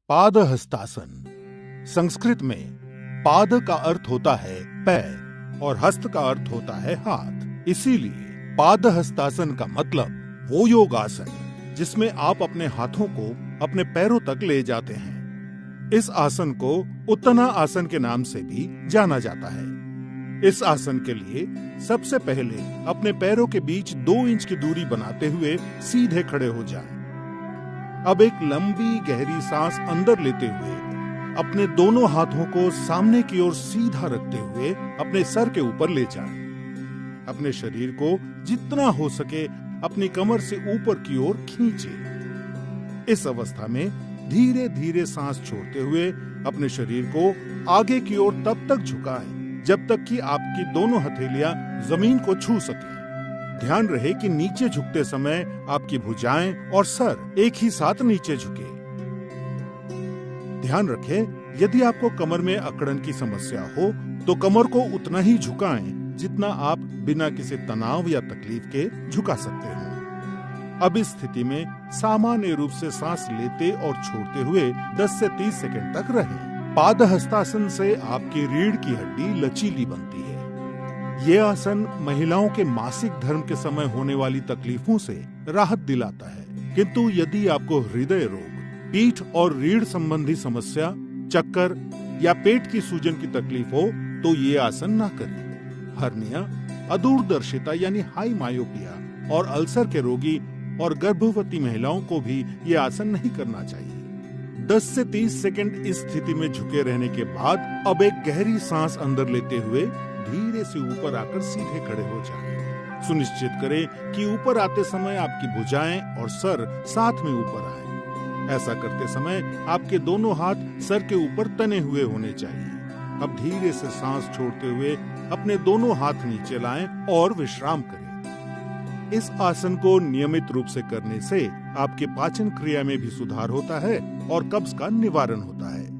पादहस्तासन। संस्कृत में पाद का अर्थ होता है पैर और हस्त का अर्थ होता है हाथ। इसीलिए पादहस्तासन का मतलब वो योगासन जिसमें आप अपने हाथों को अपने पैरों तक ले जाते हैं। इस आसन को उत्तना आसन के नाम से भी जाना जाता है। इस आसन के लिए सबसे पहले अपने पैरों के बीच 2 इंच की दूरी बनाते हुए सीधे खड़े हो जाएं। अब एक लंबी गहरी सांस अंदर लेते हुए अपने दोनों हाथों को सामने की ओर सीधा रखते हुए अपने सर के ऊपर ले जाएं। अपने शरीर को जितना हो सके अपनी कमर से ऊपर की ओर खींचें। इस अवस्था में धीरे धीरे सांस छोड़ते हुए अपने शरीर को आगे की ओर तब तक झुकाएं जब तक कि आपकी दोनों हथेलियां जमीन को छू सकें। ध्यान रहे कि नीचे झुकते समय आपकी भुजाएं और सर एक ही साथ नीचे झुके। ध्यान रखें, यदि आपको कमर में अकड़न की समस्या हो तो कमर को उतना ही झुकाएं जितना आप बिना किसी तनाव या तकलीफ के झुका सकते हैं। अब इस स्थिति में सामान्य रूप से सांस लेते और छोड़ते हुए 10 से 30 सेकंड तक रहें। पादहस्तासन से आपकी रीढ़ की हड्डी लचीली बनती है। ये आसन महिलाओं के मासिक धर्म के समय होने वाली तकलीफों से राहत दिलाता है। किंतु यदि आपको हृदय रोग, पीठ और रीढ़ संबंधी समस्या, चक्कर या पेट की सूजन की तकलीफ हो तो ये आसन ना करें। हर्निया, अदूरदर्शिता यानी हाई मायोपिया और अल्सर के रोगी और गर्भवती महिलाओं को भी ये आसन नहीं करना चाहिए। 10 से 30 सेकंड इस स्थिति में झुके रहने के बाद अब एक गहरी सांस अंदर लेते हुए धीरे से ऊपर आकर सीधे खड़े हो जाएं। सुनिश्चित करें कि ऊपर आते समय आपकी भुजाएं और सर साथ में ऊपर आए। ऐसा करते समय आपके दोनों हाथ सर के ऊपर तने हुए होने चाहिए। अब धीरे से सांस छोड़ते हुए अपने दोनों हाथ नीचे लाएं और विश्राम करें। इस आसन को नियमित रूप से करने से आपके पाचन क्रिया में भी सुधार होता है और कब्ज का निवारण होता है।